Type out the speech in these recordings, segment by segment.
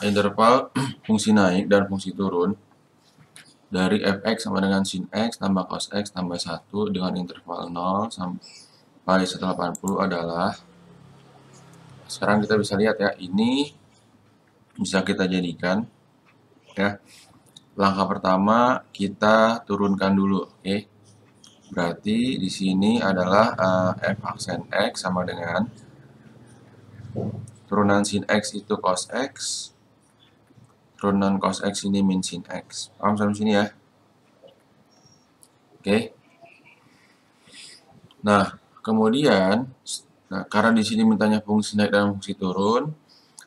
interval fungsi naik dan fungsi turun dari fx sama dengan sin x tambah cos x tambah 1 dengan interval 0 sampai 180 adalah, sekarang kita bisa lihat ya, ini bisa kita jadikan ya. Langkah pertama kita turunkan dulu, oke. Berarti di sini adalah f aksen x sama dengan turunan sin x itu cos x, turunan cos x ini min sin x. Paham sampai sini ya? Oke. Nah, kemudian karena di sini mintanya fungsi naik dan fungsi turun,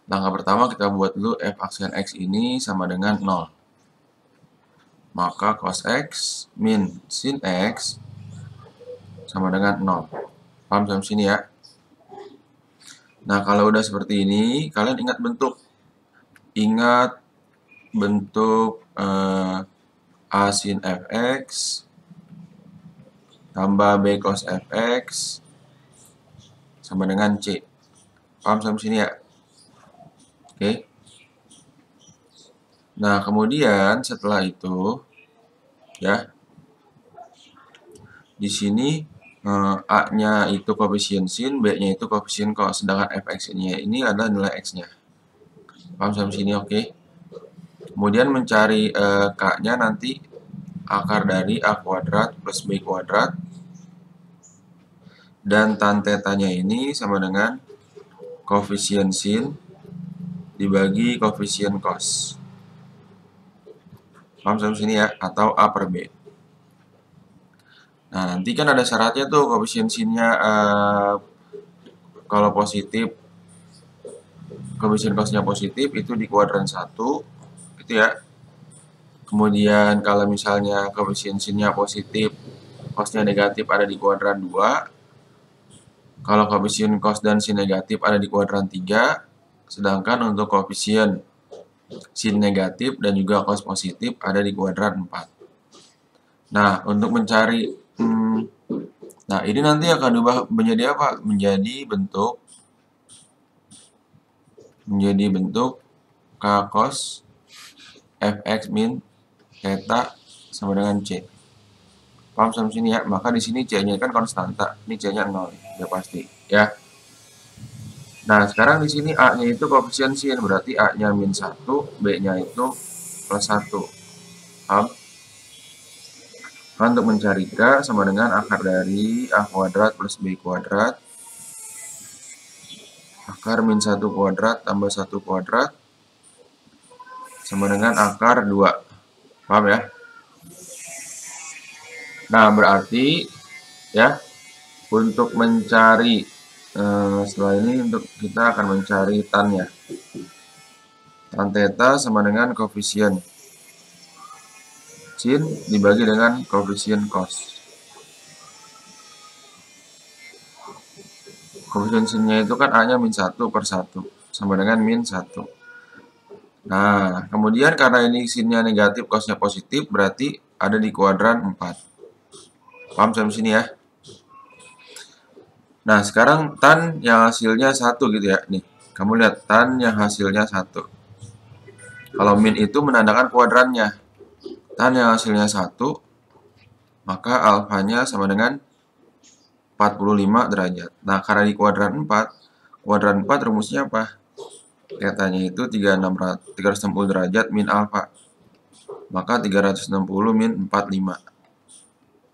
langkah pertama kita buat dulu f aksen x ini sama dengan 0. Maka cos x min sin x sama dengan 0. Paham sampai sini ya? Nah, kalau udah seperti ini, kalian ingat bentuk. Ingat bentuk A sin fx tambah B cos fx sama dengan C. Paham sampai sini ya? Oke. Nah, kemudian setelah itu, ya, di sini A-nya itu koefisien sin, B-nya itu koefisien cos, sedangkan fx-nya ini adalah nilai x-nya. Paham sampai sini? Oke. Kemudian mencari K-nya nanti akar dari A kuadrat plus B kuadrat, dan tan tetanya ini sama dengan koefisien sin dibagi koefisien cos. Paham sampai sini ya? Atau A per B. Nah, nanti kan ada syaratnya tuh, koefisien sinnya kalau positif, koefisien cosnya positif itu di kuadran 1, gitu ya. Kemudian kalau misalnya koefisien sinnya positif, cosnya negatif ada di kuadran 2. Kalau koefisien cos dan sin negatif ada di kuadran 3. Sedangkan untuk koefisien sin negatif dan juga cos positif ada di kuadran 4. Nah, untuk mencari nah, ini nanti akan diubah menjadi apa? Menjadi bentuk K cos fx min theta sama dengan C. Paham sampai sini ya? Maka di sini C-nya kan konstanta. Ini C-nya 0, ya pasti, ya. Nah, sekarang di sini A-nya itu koefisien sin, berarti A-nya min 1, B-nya itu plus 1. Paham? Nah, untuk mencari K sama dengan akar dari A kuadrat plus B kuadrat, akar min 1 kuadrat tambah 1 kuadrat sama dengan akar 2. Paham ya? Nah, berarti ya, untuk mencari setelah ini kita akan mencari tan-nya. Tan theta sama dengan koefisien sin dibagi dengan koefisien cos. Koefisien sinnya itu kan A-nya min 1 per 1 sama dengan min 1. Nah, kemudian karena ini sinnya negatif, cosnya positif, berarti ada di kuadran 4. Paham sampai sini ya? Nah, sekarang tan yang hasilnya 1 gitu ya. Nih, kamu lihat tan yang hasilnya 1. Kalau min itu menandakan kuadrannya. Tan yang hasilnya 1, maka alfanya sama dengan 45 derajat. Nah, karena di kuadran 4 rumusnya apa? Tetanya itu 360 derajat min alfa. Maka 360 min 45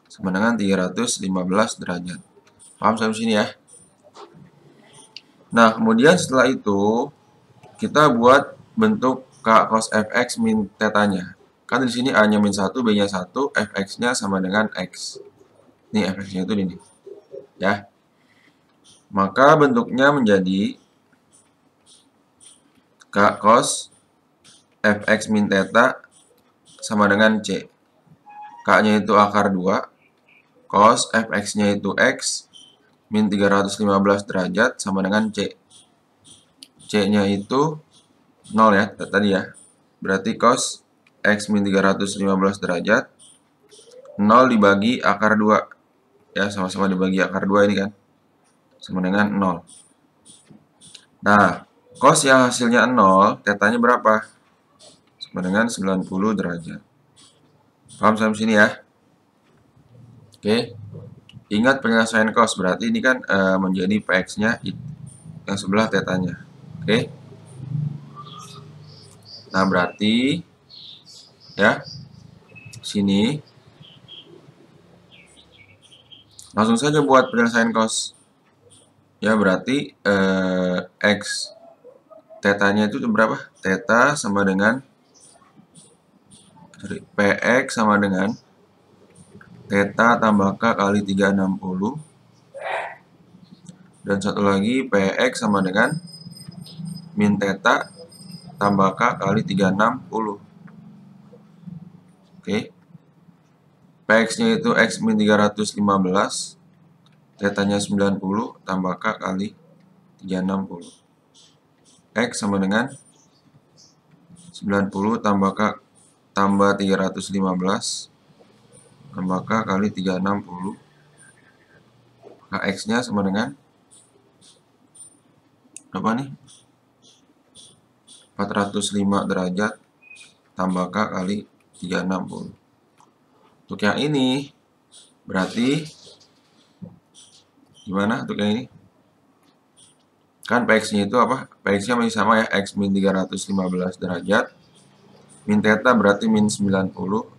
sama dengan 315 derajat. Paham sampai sini ya? Nah, kemudian setelah itu kita buat bentuk K cos fx min tetanya. Kan di sini A-nya min 1, B-nya 1, fx-nya sama dengan x. Nih fx-nya itu ini. Ya. Maka bentuknya menjadi K cos fx min theta sama dengan C. K-nya itu akar 2, cos fx-nya itu x, min 315 derajat sama dengan C. C-nya itu 0 ya, tadi ya. Berarti cos x min 315 derajat, 0 dibagi akar 2. Ya, sama-sama dibagi akar 2 ini kan. Sama dengan 0. Nah, Cos yang hasilnya 0, tetanya berapa? Sama dengan 90 derajat. Paham sampai sini ya? Oke. Ingat penyelesaian cos, berarti ini kan menjadi Px-nya yang sebelah tetanya. Oke. Nah, berarti ya, sini langsung saja buat penyelesaian cos. Ya, berarti X tetanya itu berapa? Theta sama dengan Px sama dengan theta tambah K kali 360. Dan satu lagi Px sama dengan min theta tambah K kali 360. Oke. Px-nya itu X min 315. Tetanya 90 tambah K kali 360. X sama dengan 90 tambah K tambah 315 tambah K kali 360. Kx-nya sama dengan apa nih? 405 derajat tambah K kali 360. Untuk yang ini berarti gimana untuk yang ini? Kan Px-nya itu apa? Px-nya masih sama ya, X min 315 derajat. Min theta berarti min 90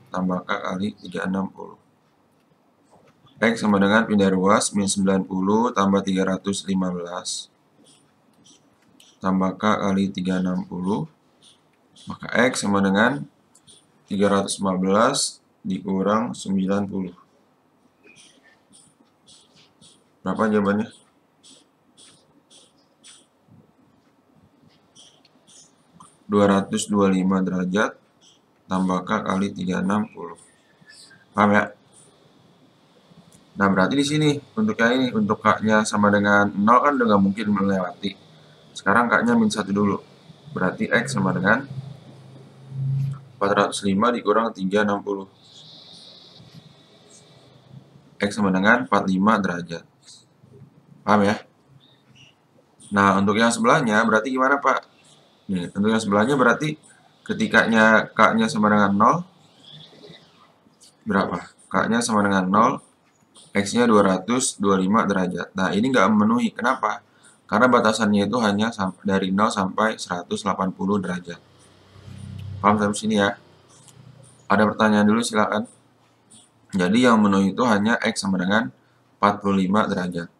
tambah K kali 360. X sama dengan pindah ruas, min 90 tambah 315 tambah K kali 360. Maka X sama dengan 315 dikurang 90. Berapa jawabannya? 225 derajat tambah K kali 360. Paham ya? Nah, berarti di sini untuk yang ini, untuk K-nya sama dengan 0 kan udah nggak mungkin melewati. Sekarang K-nya min 1 dulu. Berarti X sama dengan 405 dikurang 360. X sama dengan 45 derajat. Paham ya? Nah, untuk yang sebelahnya berarti gimana, Pak? Nih, untuk yang sebelahnya berarti ketika K-nya sama dengan 0, berapa? K-nya sama dengan 0, X-nya 225 derajat. Nah, ini nggak memenuhi. Kenapa? Karena batasannya itu hanya dari 0 sampai 180 derajat. Paham sampai sini ya? Ada pertanyaan dulu silakan. Jadi yang memenuhi itu hanya X sama dengan 45 derajat.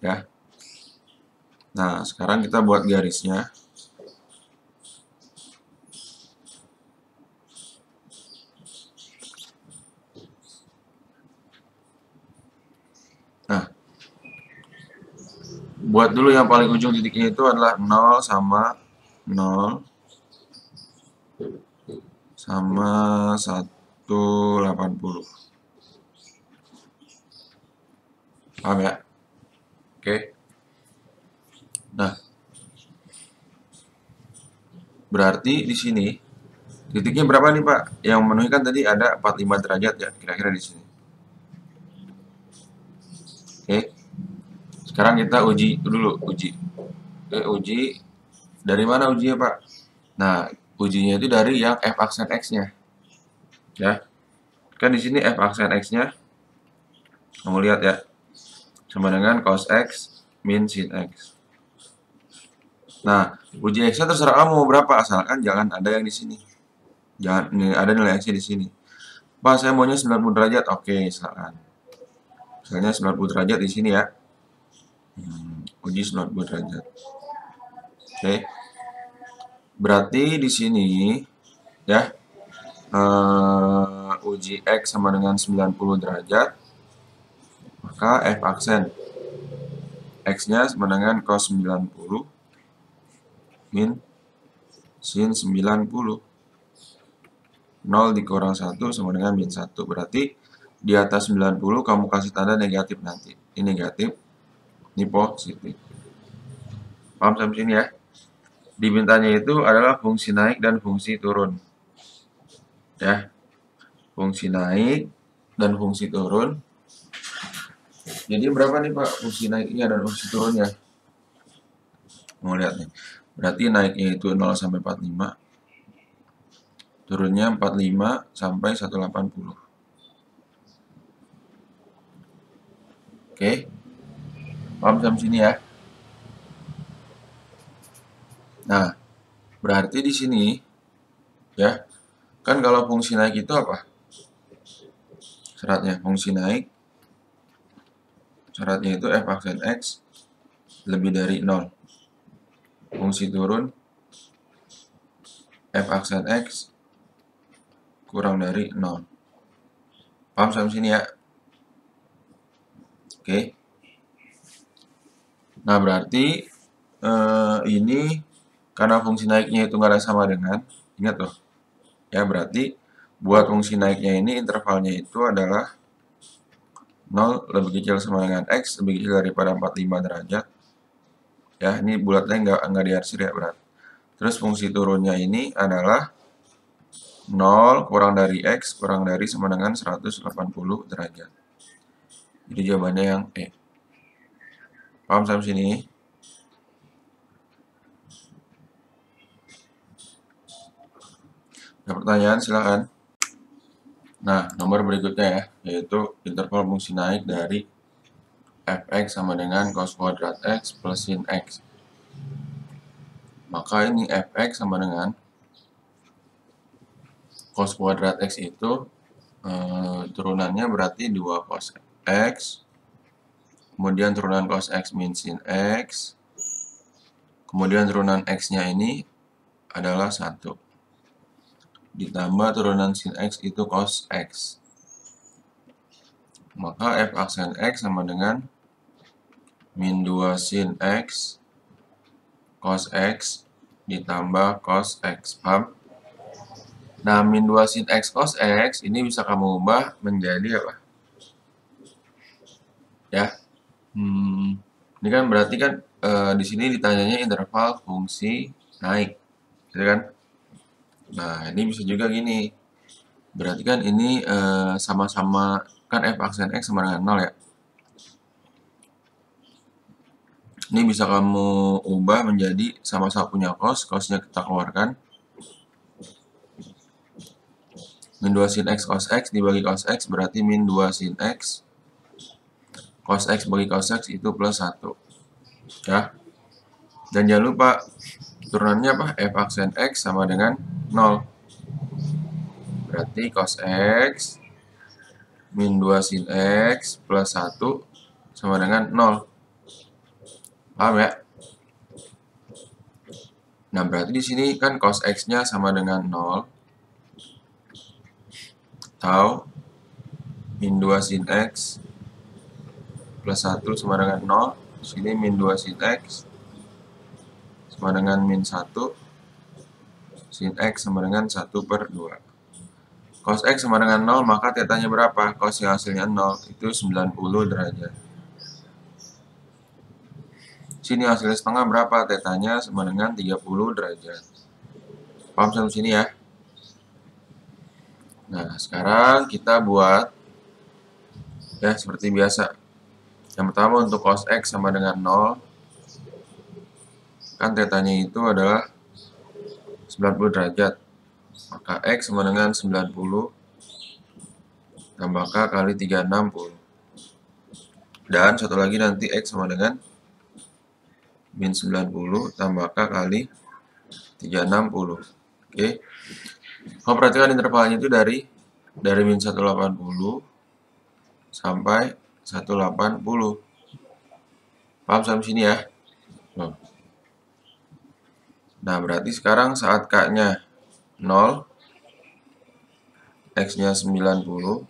Ya. Nah, sekarang kita buat garisnya. Nah, buat dulu yang paling ujung titiknya itu adalah 0 sama 0 sama 180. Paham ya? Oke. Nah, berarti di sini titiknya berapa nih, Pak? Yang memenuhi kan tadi ada 45 derajat ya, kira-kira di sini. Oke. Sekarang kita uji dulu, uji. Oke, uji. Dari mana ujinya, Pak? Nah, ujinya itu dari yang f aksen x-nya. Ya. Kan di sini f aksen x-nya kamu lihat ya. Sama dengan cos x min sin x. Nah, uji x-nya terserah kamu mau berapa, asalkan jangan ada yang di sini. Jangan ada nilai x-nya di sini. Pak, saya maunya 90 derajat. Oke, silakan. Misalnya 90 derajat di sini ya. Uji 90 derajat. Oke. Berarti di sini ya uji x sama dengan 90 derajat. Maka f aksen x-nya sama dengan cos 90 min sin 90. 0 dikurang 1 sama dengan min 1. Berarti di atas 90 kamu kasih tanda negatif nanti. Ini negatif, ini positif. Paham sampai sini ya? Dimintanya itu adalah fungsi naik dan fungsi turun. Ya. Fungsi naik dan fungsi turun. Jadi berapa nih, Pak, fungsi naiknya dan fungsi turunnya? Mau lihat nih. Berarti naiknya itu 0 sampai 45. Turunnya 45 sampai 180. Oke. Paham sampai sini ya? Nah, berarti di sini ya, kan kalau fungsi naik itu apa? Syaratnya fungsi naik, syaratnya itu f aksen x lebih dari 0. Fungsi turun, f aksen x kurang dari 0. Paham sampai sini ya? Oke. Nah, berarti ini karena fungsi naiknya itu nggak ada sama dengan, ingat tuh, ya berarti buat fungsi naiknya ini intervalnya itu adalah 0 lebih kecil sama dengan x lebih kecil daripada 45 derajat. Ya, ini bulatnya nggak diarsir ya berat. Terus fungsi turunnya ini adalah 0 kurang dari x kurang dari sama dengan 180 derajat. Jadi jawabannya yang E. Paham sampai sini? Ada pertanyaan silakan. Nah, nomor berikutnya ya, yaitu interval fungsi naik dari fx sama dengan cos kuadrat x plus sin x. Maka ini fx sama dengan cos kuadrat x itu turunannya berarti 2 cos x, kemudian turunan cos x min sin x, kemudian turunan x-nya ini adalah 1. Ditambah turunan sin x itu cos x. Maka f aksen x sama dengan min 2 sin x cos x ditambah cos x. Paham? Nah, min 2 sin x cos x ini bisa kamu ubah menjadi apa? Ya. Ini kan berarti kan di sini ditanyanya interval fungsi naik. Gitu kan? Nah, ini bisa juga gini. Berarti kan ini sama-sama kan f aksen x sama dengan 0 ya. Ini bisa kamu ubah menjadi sama-sama punya cos, cosnya kita keluarkan. Min 2 sin x cos x dibagi cos x berarti min 2 sin x cos x bagi cos x itu plus 1. Ya. Dan jangan lupa turunannya apa? F aksen x sama dengan 0. Berarti cos x min 2 sin x plus 1 sama dengan 0. Paham ya? Nah, berarti di sini kan cos x-nya sama dengan 0. Atau min 2 sin x plus 1 sama dengan 0. Di sini min 2 sin x sama dengan min 1. Sin x sama dengan 1/2. Cos x sama dengan 0, maka tetanya berapa? Cos yang hasilnya 0 itu 90 derajat. Sini hasilnya setengah berapa? Tetanya sama dengan 30 derajat. Paham sampai sini ya? Nah, sekarang kita buat ya seperti biasa. Yang pertama untuk cos x sama dengan 0. Kan tetanya itu adalah 90 derajat. Maka x sama dengan 90 tambah k kali 360. Dan satu lagi nanti x sama dengan min 90 tambah k kali 360. Oke. Kamu perhatikan intervalnya itu dari min 180 sampai 180. Paham sampai sini ya? Nah, berarti sekarang saat k-nya 0, x-nya 90.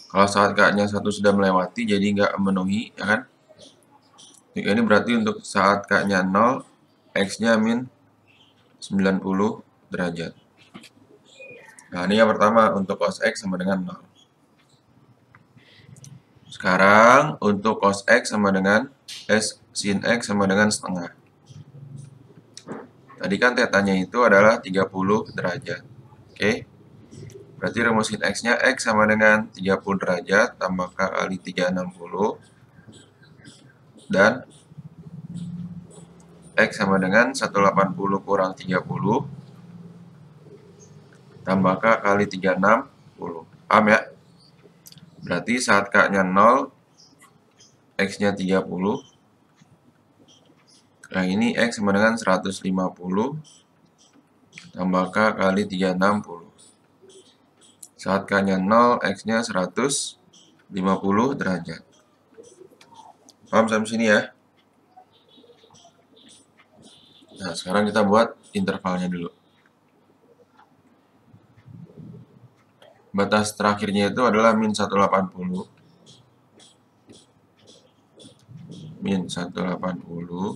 Kalau saat k-nya 1 sudah melewati, jadi nggak memenuhi, ya kan? Ini berarti untuk saat k-nya 0, x-nya min 90 derajat. Nah, ini yang pertama untuk cos x sama dengan 0. Sekarang untuk cos x sama dengan sin x sama dengan setengah. Tadi kan tetanya itu adalah 30 derajat. Oke. Berarti rumus sin x-nya x sama dengan 30 derajat tambah k kali 360. Dan X sama dengan 180 kurang 30 tambah K kali 360. Paham ya? Berarti saat K-nya 0, X-nya 30. Nah, ini X sama dengan 150 tambah K kali 360. Saat K-nya 0, X-nya 150 derajat. Paham sampai sini ya? Nah, sekarang kita buat intervalnya dulu. Batas terakhirnya itu adalah min 180. Min 180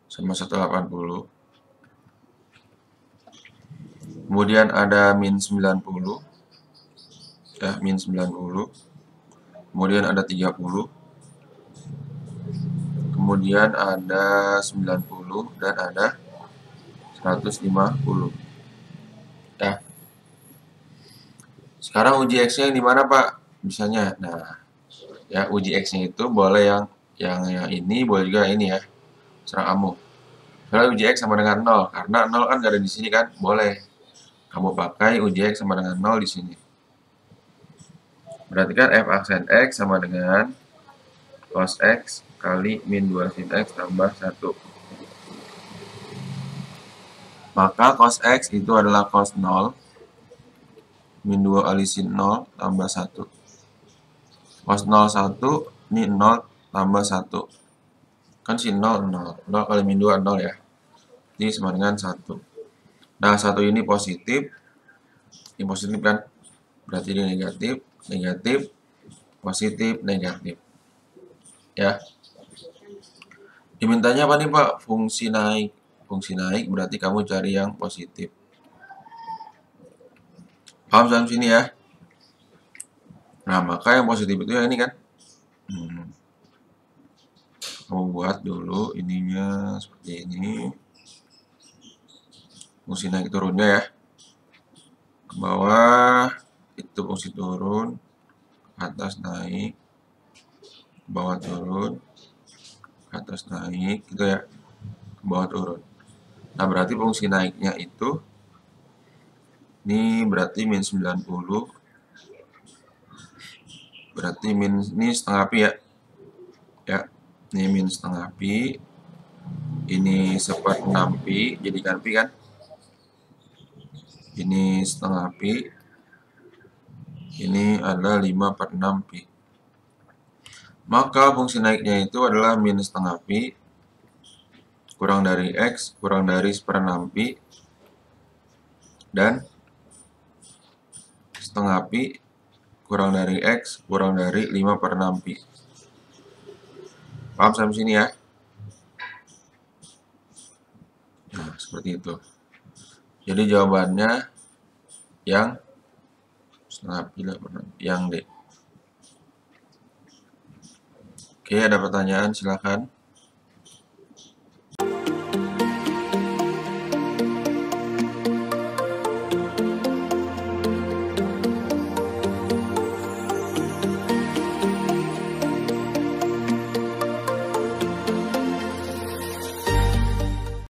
sama 180. Kemudian ada min 90. Ya, min 90. Kemudian ada 30. Kemudian ada 90 dan ada 150. Nah, sekarang uji X-nya yang di mana, Pak? Misalnya, nah, ya uji X-nya itu boleh yang ini, boleh juga ini ya. Serang kamu. Kalau uji X sama dengan 0, karena 0 kan gak ada di sini kan? Boleh. Kamu pakai uji X sama dengan 0 di sini. Berarti kan F aksen X sama dengan cos X kali min 2 sin X tambah 1. Maka cos X itu adalah cos 0 min 2 kali sin 0 tambah 1. Cos 0 1, ini 0 tambah 1. Kan sin 0, 0. 0 kali min 2, 0 ya. Ini sama dengan 1. Nah, 1 ini positif. Ini positif kan? Berarti ini negatif, negatif, positif, negatif. Ya. Dimintanya apa nih, Pak? Fungsi naik. Fungsi naik berarti kamu cari yang positif. Paham sampai sini ya? Nah, maka yang positif itu yang ini kan? Kamu buat dulu ininya seperti ini. Fungsi naik turunnya ya. Ke bawah itu fungsi turun, ke atas naik, ke bawah turun, ke atas naik, gitu ya. Ke bawah turun. Nah, berarti fungsi naiknya itu ini berarti min 90. Berarti min ini setengah pi ya. Ya, ini min setengah pi. Ini 1/6 pi, jadikan pi kan. Ini setengah pi. Ini adalah 5/6 pi. Maka fungsi naiknya itu adalah min setengah pi kurang dari X kurang dari 1/6 pi dan setengah pi kurang dari X kurang dari 5/6 pi. Paham sampai sini ya? Nah, seperti itu. Jadi jawabannya yang setengah pi, yang D. Oke, ada pertanyaan? Silakan.